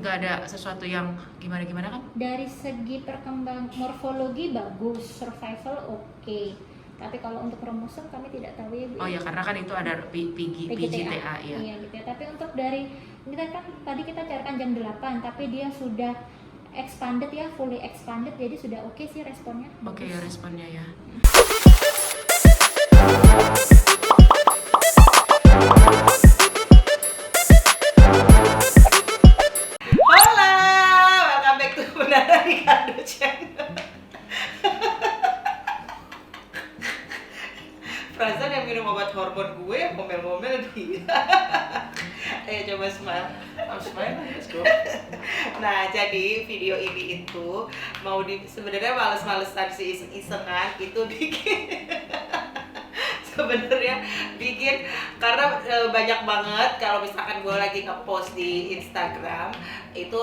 nggak ada sesuatu yang gimana kan? Dari segi perkembang morfologi bagus, survival oke. Tapi kalau untuk kromosom kami tidak tahu ya Bu. Oh ya, karena kan itu ada PGTA ya. Iya gitu ya. Tapi untuk dari kita kan tadi kita carikan jam 8, tapi dia sudah expanded ya, fully expanded, jadi sudah oke sih responnya. Oke ya responnya ya. Hola, welcome back to Bunda Ricardo Channel. Perasaan yang minum obat hormon gue, ngomel-ngomel dia. Ayo coba smile. I'm smiling, let's go. Nah, jadi video ini itu mau sebenarnya males-malesan si iseng-isengan itu bikin sebenarnya bikin karena banyak banget kalau misalkan gue lagi ngepost di Instagram itu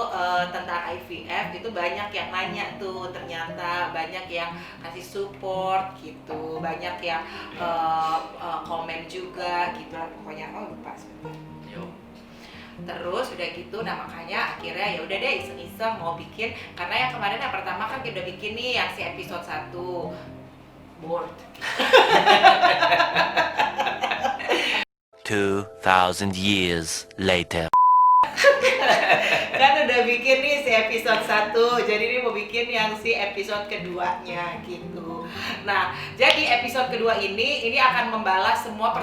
tentang IVF itu banyak yang nanya tuh, ternyata banyak yang kasih support gitu, banyak yang komen juga gitu lah pokoknya. Oh lupa sebentar. Terus udah gitu, nah makanya akhirnya ya udah deh iseng-iseng mau bikin, karena yang kemarin yang pertama kan kita udah bikin nih yang si episode 1 bored. 2000 years later. Kan udah bikin nih si episode 1, jadi ini mau bikin yang si episode keduanya gitu. Nah, jadi episode kedua ini akan membalas semua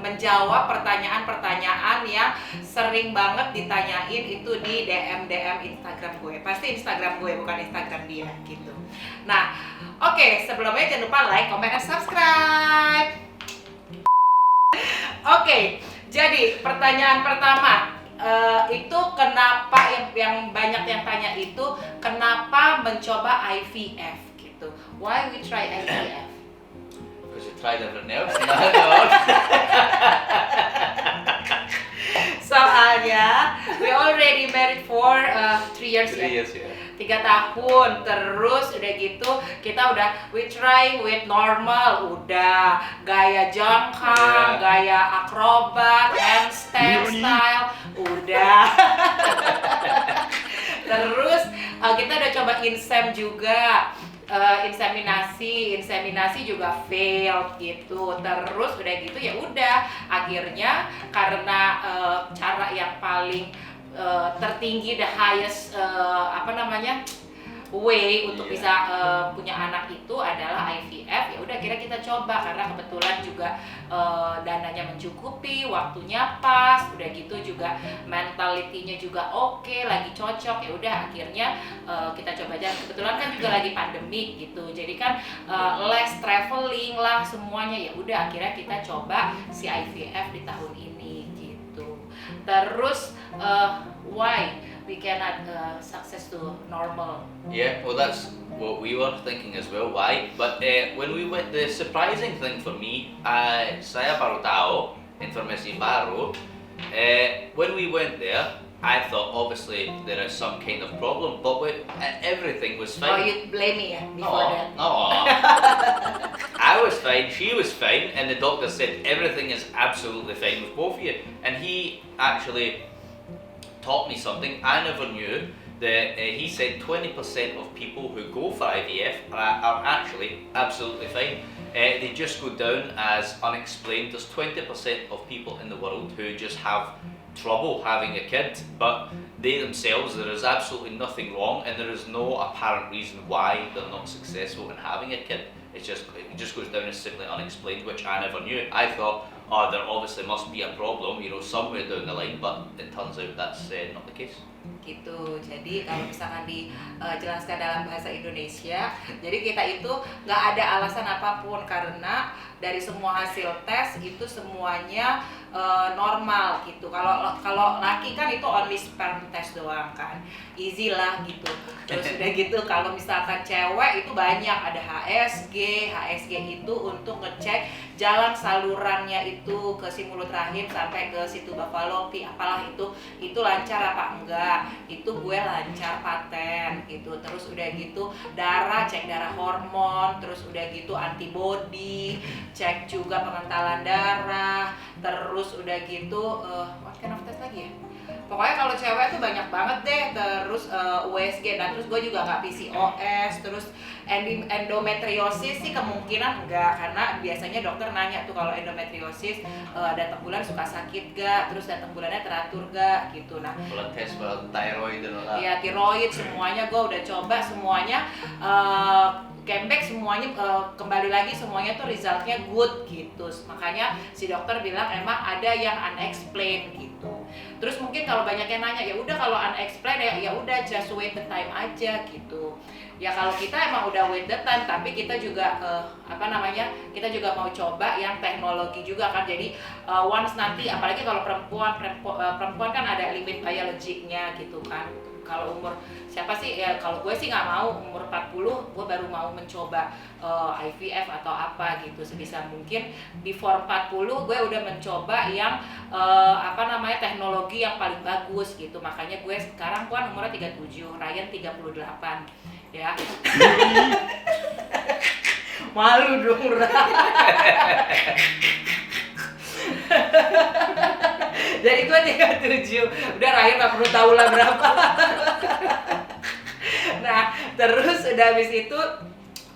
menjawab pertanyaan-pertanyaan yang sering banget ditanyain itu di DM Instagram gue. Pasti Instagram gue, bukan Instagram dia gitu. Nah, oke, sebelumnya jangan lupa like, comment, dan subscribe. Oke, jadi pertanyaan pertama itu kenapa yang banyak yang tanya itu kenapa mencoba IVF gitu? Why we try IVF? Because you tried everything else. No. Soalnya we already married for 3 years 3 ya. years, yeah. 3 tahun, terus udah gitu kita udah we trying with normal, udah gaya jangkang, gaya akrobat, handstand style, udah. Terus kita udah coba insem juga, inseminasi juga failed gitu. Terus udah gitu ya udah akhirnya karena cara yang paling tertinggi, the highest way untuk bisa punya anak itu adalah IVF. Ya udah kira kita coba karena kebetulan juga dananya mencukupi, waktunya pas, udah gitu juga mentalitinya juga oke, lagi cocok. Ya udah akhirnya kita coba aja. Kebetulan kan juga lagi pandemi gitu, jadi kan less traveling lah semuanya. Ya udah akhirnya kita coba si IVF di tahun ini gitu. Terus why we cannot success to normal? Yeah, well that's what we were thinking as well. Why? But when we went, the surprising thing for me, saya baru tahu informasi baru. When we went there, I thought obviously there is some kind of problem, but everything was fine. Oh, you blame me ya before that? No. I was fine, she was fine, and the doctor said everything is absolutely fine with both of you. And he actually taught me something I never knew, that he said 20% of people who go for IVF are actually absolutely fine. They just go down as unexplained. There's 20% of people in the world who just have trouble having a kid, but they themselves, there is absolutely nothing wrong, and there is no apparent reason why they're not successful in having a kid. It just goes down as simply unexplained, which I never knew. I thought, oh, there obviously must be a problem, somewhere down the line, but it turns out that's not the case. Gitu. Jadi kalau misalkan dijelaskan dalam bahasa Indonesia, jadi kita itu nggak ada alasan apapun karena dari semua hasil tes itu semuanya normal gitu. Kalau laki kan itu only sperm test doang kan, easy lah gitu. Terus udah gitu kalau misalkan cewek itu banyak, ada HSG itu untuk ngecek jalan salurannya itu ke si mulut rahim sampai ke si tuba falopi, apalah itu lancar apa enggak. Itu gue lancar, paten gitu. Terus udah gitu cek darah hormon, terus udah gitu antibody, cek juga pengentalan darah, terus udah gitu what kind of test lagi ya? Pokoknya kalau cewek tuh banyak banget deh terus USG, nah terus gue juga nggak PCOS, terus endometriosis sih kemungkinan enggak, karena biasanya dokter nanya tuh kalau endometriosis datang bulan suka sakit gak, terus datang bulannya teratur gak gitu. Nah Blood test buat thyroid dan all that. ya tiroid semuanya gue udah coba semuanya, came back semuanya, kembali lagi semuanya tuh resultnya good gitu. Makanya si dokter bilang emang ada yang unexplained gitu. Terus mungkin kalau banyak yang nanya, ya udah kalau unexplained ya udah just wait the time aja gitu. Ya kalau kita emang udah wait the time, tapi kita juga kita juga mau coba yang teknologi juga kan. Jadi once nanti, apalagi kalau perempuan kan ada limit biologinya gitu kan. Kalau umur siapa sih ya, kalau gue sih nggak mau umur 40 gue baru mau mencoba IVF atau apa gitu. Sebisa mungkin before 40 gue udah mencoba yang teknologi yang paling bagus gitu. Makanya gue sekarang kan umurnya 37, Ryan 38 ya. Malu dong jadi gue 37, udah Ryan gak perlu tahu lah berapa. Nah terus udah habis itu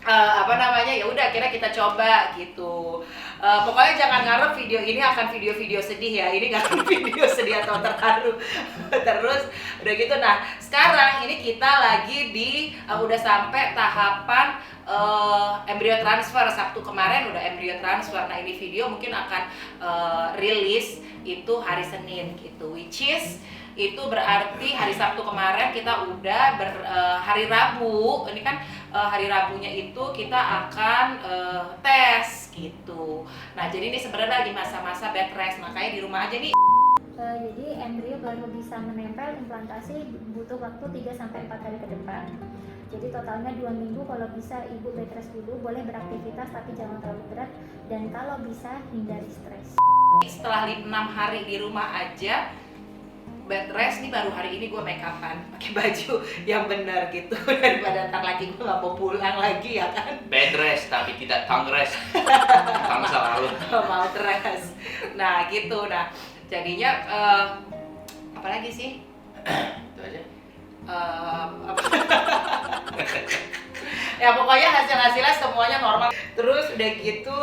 ya udah akhirnya kita coba gitu. Pokoknya jangan ngarep video ini akan video-video sedih ya, ini nggak akan video sedih atau terharu. Terus udah gitu, nah sekarang ini kita lagi udah sampai tahapan embrio transfer. Sabtu kemarin udah embrio transfer. Nah ini video mungkin akan rilis itu hari Senin gitu, which is itu berarti hari Sabtu kemarin kita udah hari Rabu, ini kan hari Rabunya itu kita akan tes gitu. Nah jadi ini sebenarnya lagi masa-masa bed rest, makanya di rumah aja nih. Jadi embrio baru bisa menempel implantasi butuh waktu 3-4 hari ke depan. Jadi totalnya 2 minggu. Kalau bisa ibu bed rest dulu, boleh beraktivitas tapi jangan terlalu berat, dan kalau bisa hindari stres. Setelah 6 hari di rumah aja bed rest nih, baru hari ini gue make upan pakai baju yang benar gitu daripada ntar lagi gue nggak mau pulang lagi ya kan. Bed rest tapi tidak tongue rest. Tongue selalu Mau rest. Nah gitu, nah jadinya apa lagi sih? itu aja. Ya pokoknya hasilnya semuanya normal. Terus udah gitu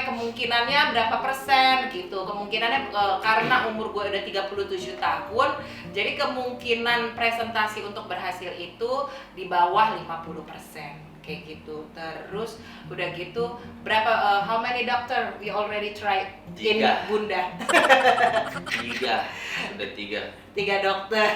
kemungkinannya berapa persen gitu. Kemungkinannya karena umur gue udah 37 tahun, jadi kemungkinan presentasi untuk berhasil itu di bawah 50%. Kayak gitu. Terus udah gitu berapa how many doctor we already tried in 3. Bunda? 3 dokter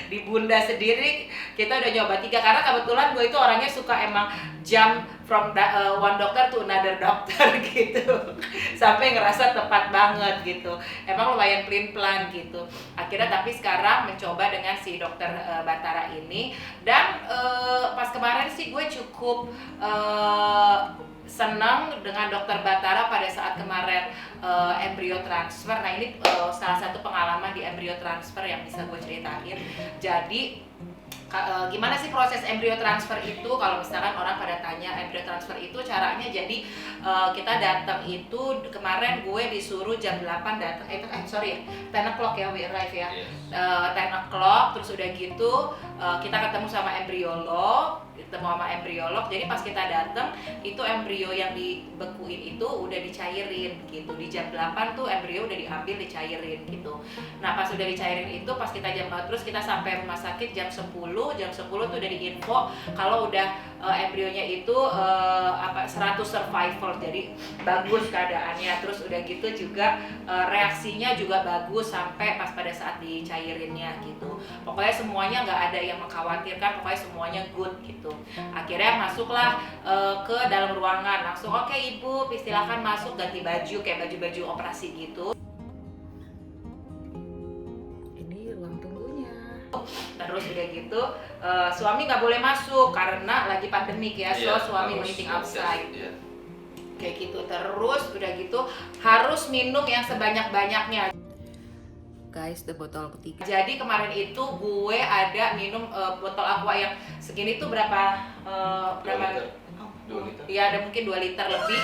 di Bunda sendiri kita udah nyoba 3, karena kebetulan gue itu orangnya suka emang jump from one doctor to another doctor gitu sampai ngerasa tepat banget gitu, emang lumayan plan gitu. Akhirnya tapi sekarang mencoba dengan si dokter Batara ini, dan pas kemarin sih gue cukup senang dengan dokter Batara pada saat kemarin embrio transfer. Nah ini salah satu pengalaman di embrio transfer yang bisa gue ceritain. Jadi gimana sih proses embrio transfer itu? Kalau misalkan orang pada tanya embrio transfer itu caranya, jadi kita datang itu kemarin gue disuruh jam 8 datang 10 o'clock ya, we arrive ya. 10 o'clock, terus udah gitu kita ketemu sama embriolog. Jadi pas kita datang itu embrio yang dibekuin itu udah dicairin gitu. Di jam 8 tuh embrio udah diambil, dicairin gitu. Nah pas udah dicairin itu, pas kita terus kita sampai rumah sakit jam 10 tuh udah diinfo kalau udah embrionya itu 100 survival, jadi bagus keadaannya. Terus udah gitu juga reaksinya juga bagus sampai pas pada saat dicairinnya gitu. Pokoknya semuanya nggak ada yang mengkhawatirkan, pokoknya semuanya good gitu. Akhirnya masuklah ke dalam ruangan, langsung oke ibu silakan masuk, ganti baju kayak baju-baju operasi gitu. Ini ruang tunggunya. Terus udah gitu suami nggak boleh masuk karena lagi pandemik ya, so suami waiting outside. Kayak gitu. Terus udah gitu harus minum yang sebanyak-banyaknya. Guys, the botol ketiga. Jadi kemarin itu gue ada minum botol aqua yang segini tuh berapa 2 liter. Iya, ada mungkin 2 liter lebih.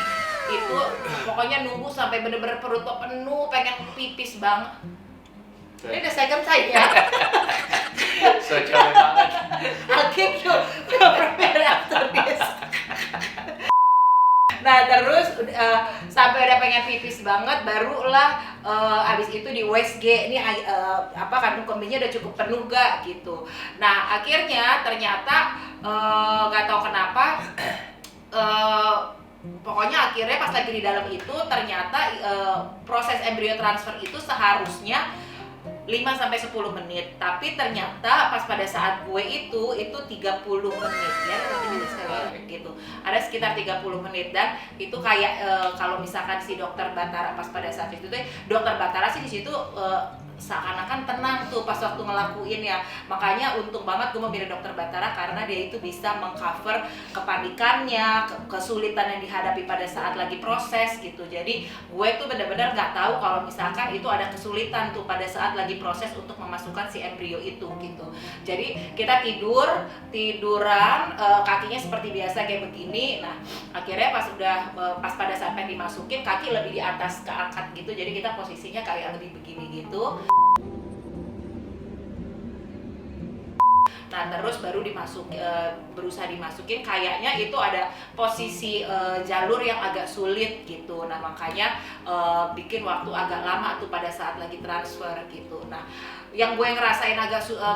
Itu pokoknya nunggu sampai bener-bener perut tuh penuh, pengen pipis banget. Ini udah second time ya. So cewek banget. I'll kick you from here after this. Nah terus sampai udah pengen pipis banget, barulah abis itu di USG ini kandung kemihnya udah cukup penuh gak gitu. Nah akhirnya ternyata nggak tahu kenapa pokoknya akhirnya pas lagi di dalam itu ternyata proses embrio transfer itu seharusnya 5-10 menit, tapi ternyata pas pada saat gue itu 30 menit ya, gitu. Ada sekitar 30 menit dan itu kayak kalau misalkan si dokter Batara pas pada saat itu tuh dokter Batara sih di situ seakan-akan tenang tuh pas waktu ngelakuin ya. Makanya untung banget gue memilih dokter Batara karena dia itu bisa mengcover kepanikannya, kesulitan yang dihadapi pada saat lagi proses gitu. Jadi gue tuh benar-benar nggak tahu kalau misalkan itu ada kesulitan tuh pada saat lagi proses untuk memasukkan si embrio itu gitu. Jadi kita tiduran kakinya seperti biasa kayak begini. Nah akhirnya pas pada saat pengen dimasukin kaki lebih di atas keangkat gitu. Jadi kita posisinya kayak lebih begini gitu. Nah terus baru berusaha dimasukin, kayaknya itu ada posisi jalur yang agak sulit gitu. Nah makanya bikin waktu agak lama tuh pada saat lagi transfer gitu. Nah yang gue ngerasain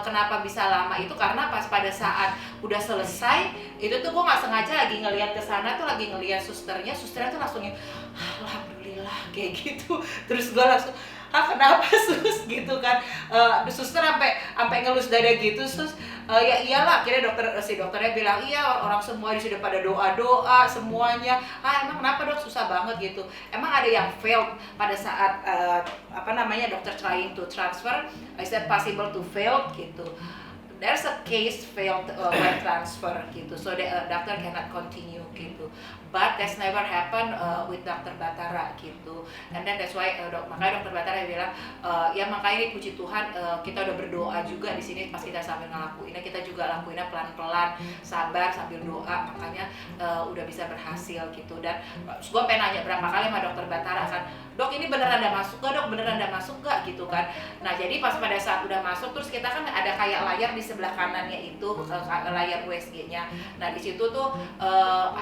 kenapa bisa lama itu karena pas pada saat udah selesai itu tuh gue nggak sengaja lagi ngelihat ke sana tuh, lagi ngelihat susternya tuh langsungnya alhamdulillah kayak gitu. Terus gue langsung kenapa sus gitu kan, suster sampai ngelus dada gitu sus. Ya iyalah, akhirnya si dokternya bilang iya orang semua sudah pada doa semuanya. Emang kenapa dok susah banget gitu? Emang ada yang failed pada saat dokter trying to transfer? Is that possible to fail gitu? There's a case failed when transfer gitu, so the doctor cannot continue gitu. But that's never happen with Dr. Batara gitu. And then that's why makanya Dr. Batara bilang ya makanya ini puji Tuhan kita udah berdoa juga di sini pas kita sambil ngelakuinnya, kita juga lakuinnya pelan-pelan, sabar sambil doa, makanya udah bisa berhasil gitu. Dan gue pengen nanya berapa kali sama Dr. Batara kan, dok ini beneran ada masuk gak dok, beneran ada masuk gak gitu kan. Nah jadi pas pada saat udah masuk terus kita kan ada kayak layar di sebelah kanannya itu layar USG-nya. Nah di situ tuh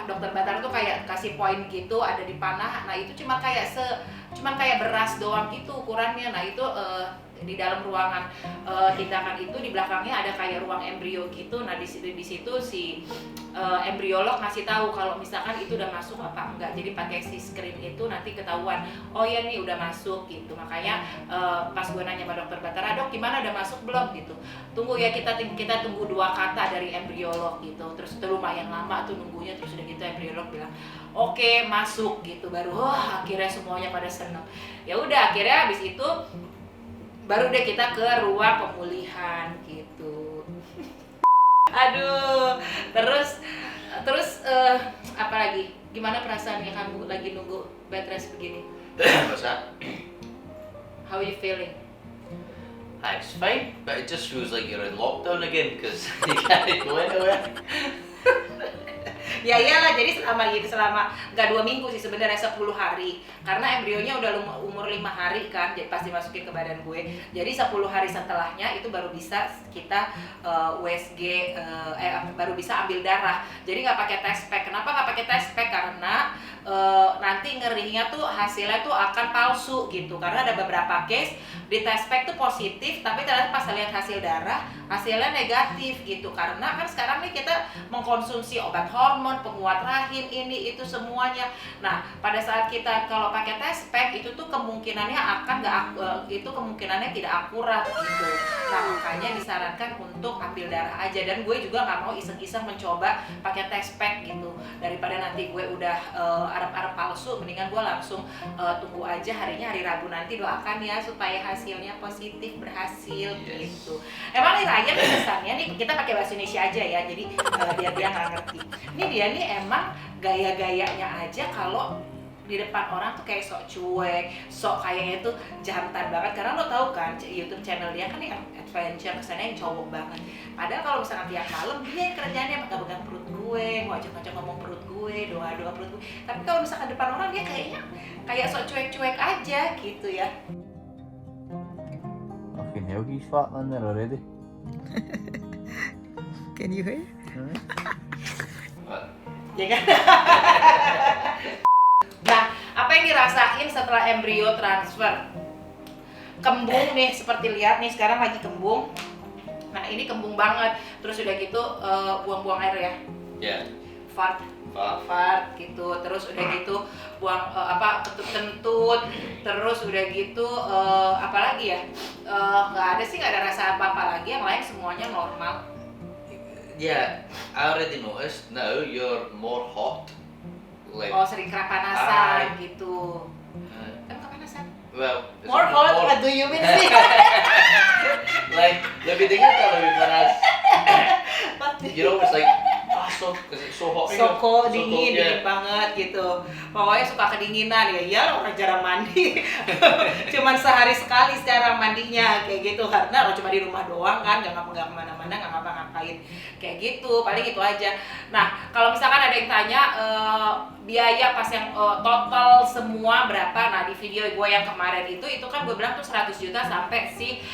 dokter Batara tuh kayak kasih poin gitu ada di panah. Nah itu cuma kayak beras doang gitu ukurannya. Nah itu di dalam ruangan tindakan itu di belakangnya ada kayak ruang embrio gitu. Nah di situ si embriolog ngasih tahu kalau misalkan itu udah masuk apa enggak. Jadi pakai si screen itu nanti ketahuan oh ya nih udah masuk gitu. Makanya pas gue nanya sama dokter Batara, dok gimana udah masuk belum gitu. Tunggu ya, kita tunggu 2 kata dari embriolog gitu. Terus itu lumayan lama tuh nunggunya. Terus udah gitu embriolog bilang oke, masuk gitu. Baru akhirnya semuanya pada seneng. Ya udah akhirnya habis itu baru deh kita ke ruang pemulihan gitu. Aduh, terus apa lagi? Gimana perasaannya kamu lagi nunggu bed rest begini? What's that? How are you feeling? It's fine, but it just feels like you're in lockdown again because you can't go anywhere. Ya iyalah, jadi selama nggak 2 minggu sih sebenarnya 10 hari karena embrionya udah umur 5 hari kan, jadi pasti masukin ke badan gue. Jadi 10 hari setelahnya itu baru bisa kita USG baru bisa ambil darah. Jadi nggak pakai test pack. Kenapa nggak pakai test pack? Karena nanti ngerinya tuh hasilnya tuh akan palsu gitu. Karena ada beberapa case di test pack tuh positif, tapi ternyata pas lihat hasil darah hasilnya negatif gitu. Karena kan sekarang nih kita mengkonsumsi obat hormon, penguat rahim, ini itu semuanya. Nah pada saat kita kalau pakai test pack itu tuh kemungkinannya kemungkinannya tidak akurat gitu. Nah makanya disarankan untuk ambil darah aja. Dan gue juga nggak mau iseng-iseng mencoba pakai test pack gitu. Daripada nanti gue udah Arab palsu, mendingan gue langsung tunggu aja hari Rabu nanti, doakan ya supaya hasilnya positif, berhasil gitu. Emang nih Ryan kesannya nih kita pakai bahasa Indonesia aja ya, jadi biar dia nggak ngerti. Ini dia nih emang gaya-gayanya aja kalau di depan orang tuh kayak sok cuek, sok kayaknya tuh jantan banget. Karena lo tau kan YouTube channel dia kan yang adventure, kesannya yang cowok banget. Padahal kalau misalkan tiap malam dia yang kerjaannya pegang-pegang perut gue, ngajak-ngajak ngomong perut gue, doa-doa perut gue. Tapi kalau misalkan depan orang dia kayaknya kayak sok cuek-cuek aja gitu ya. I can hear you farting in there already. Can you hear? What? Ya kan? Nah, apa yang dirasain setelah embrio transfer? Kembung nih, seperti lihat nih sekarang lagi kembung. Nah ini kembung banget. Terus udah gitu buang-buang air ya. Yeah. Fart gitu. Terus udah gitu buang ketut-kentut. Terus udah gitu apa lagi ya? Nggak ada rasa apa-apa lagi. Yang lain semuanya normal. Yeah, I already noticed now you're more hot. Like, Oh sering kepanasan gitu. Kan kepanasan? well, it's More hot? What do you mean sih? like, lebih dingin atau lebih panas? You're always like, because it's so hot. Soko So dingin, cold, yeah. dingin banget gitu. Pokoknya suka kedinginan ya. Iyalah orang jarang mandi. Cuman sehari sekali sekarang mandinya kayak gitu karena cuma di rumah doang kan, nggak kemana-mana, nggak ngapa-ngapain kayak gitu. Paling itu aja. Nah kalau misalkan ada yang tanya biaya pas yang total semua berapa? Nah di video gue yang kemarin itu kan gue bilang tuh 100 juta sampai si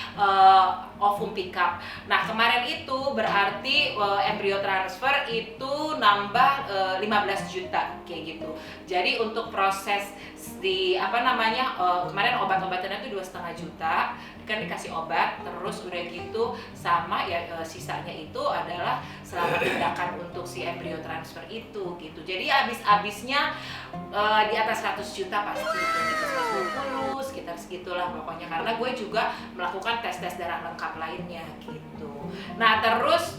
ovum pickup. Nah kemarin itu berarti embrio transfer itu nambah 15 juta kayak gitu. Jadi untuk proses di kemarin obat-obatannya itu 2,5 juta kan dikasih obat, terus udah gitu sama ya sisanya itu adalah selama tindakan untuk si embrio transfer itu gitu. Jadi habisnya di atas 100 juta pasti gitu, 120 sekitar segitulah pokoknya karena gue juga melakukan tes darah lengkap lainnya gitu. Nah terus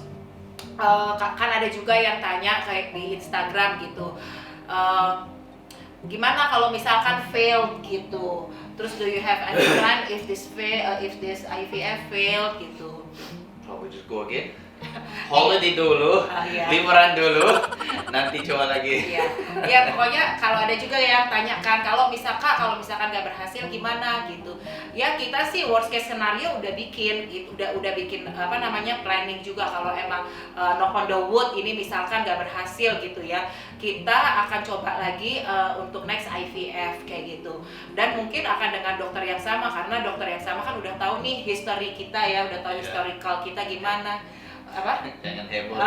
kan ada juga yang tanya kayak di Instagram gitu, gimana kalau misalkan failed gitu, terus do you have any plan if this IVF failed gitu? Probably just go again. Holiday dulu, Iya. liburan dulu, nanti coba lagi. Iya, ya pokoknya kalau ada juga yang tanyakan kalau misalkan nggak berhasil gimana gitu. Ya kita sih worst case scenario udah bikin planning juga kalau emang knock on the wood ini misalkan nggak berhasil gitu ya. Kita akan coba lagi untuk next IVF kayak gitu. Dan mungkin akan dengan dokter yang sama karena dokter yang sama kan udah tahu nih history kita ya, udah tahu historical kita gimana. Apa? Jangan heboh.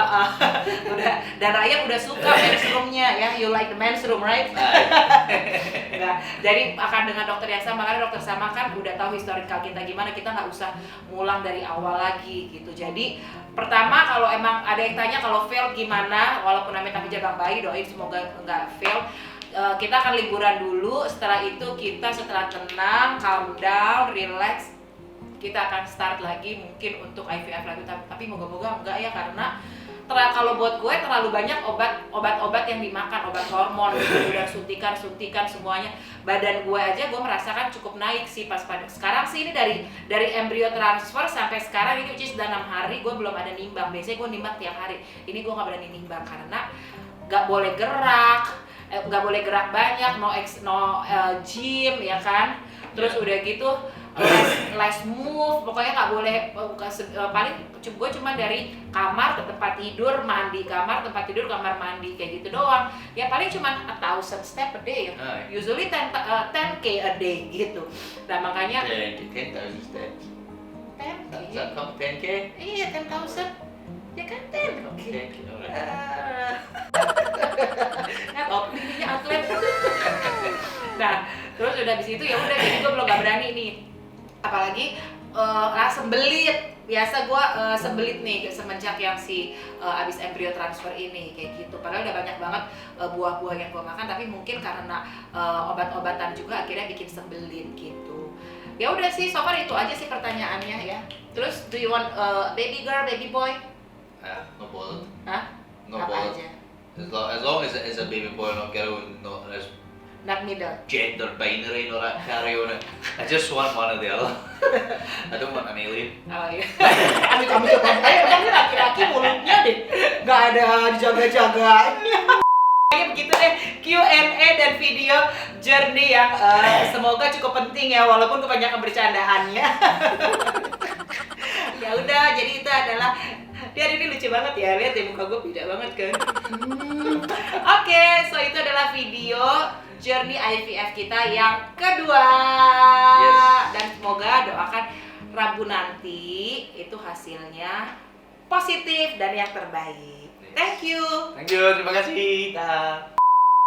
Udah, dan Raya udah suka men's room-nya ya, you like the men's room right? Enggak, jadi akan dengan dokter yang sama karena dokter sama kan udah tahu historical kita gimana, kita nggak usah ngulang dari awal lagi gitu. Jadi pertama kalau emang ada yang tanya kalau fail gimana, walaupun amit-amit jaga bayi doain semoga nggak fail. Kita akan liburan dulu, setelah itu kita setelah tenang, calm down, relax, kita akan start lagi mungkin untuk IVF lagi, tapi moga-moga enggak ya karena kalau buat gue terlalu banyak obat-obat yang dimakan, obat hormon gitu, udah suntikan semuanya. Badan gue aja gue merasakan cukup naik sih pas pada sekarang sih ini dari embrio transfer sampai sekarang ini sudah 6 hari gue belum ada nimbang. Biasanya gue nimbang tiap hari. Ini gue nggak berani nimbang karena nggak boleh gerak banyak, no gym ya kan. Terus udah gitu less move, pokoknya nggak boleh paling gue cuma dari kamar ke tempat tidur, mandi, kamar, tempat tidur, kamar, mandi kayak gitu doang. Ya paling cuma 1,000 step a day ya. Usually 10K a day gitu. Nah makanya 10,000 steps. 10K. Does that come 10K? Iya 10,000. Ya kan 10K. Okay, alright. Nah, opininya atlet. Nah, terus udah habis itu ya udah jadi gue belum gak berani nih. Apalagi sembelit. Biasa gue sembelit nih semenjak yang si abis embrio transfer ini kayak gitu. Padahal udah banyak banget buah-buah yang gue makan, tapi mungkin karena obat-obatan juga akhirnya bikin sembelit gitu. Ya udah sih, so far itu aja sih pertanyaannya ya. Terus do you want baby girl, baby boy? No bothered. Hah? No Apa bothered. aja? As long as it is a baby boy, not girl, not as Not middle. gender binary, no that carry on it. I just want one or the other. I don't want an alien. Oh iya. Kami coba. Emang laki-laki mulutnya deh nggak ada dijaga-jaganya. Kayak begitu deh Q&A dan video journey yang semoga cukup penting ya walaupun kebanyakan bercandaannya. Ya udah, jadi itu adalah dia ini lucu banget ya, lihat deh muka gue beda banget kan. Oke, so itu adalah video journey IVF kita yang kedua. Yes. Dan semoga doakan Rabu nanti itu hasilnya positif. positif dan yang terbaik. Thank you. Thank you, terima kasih. Dah.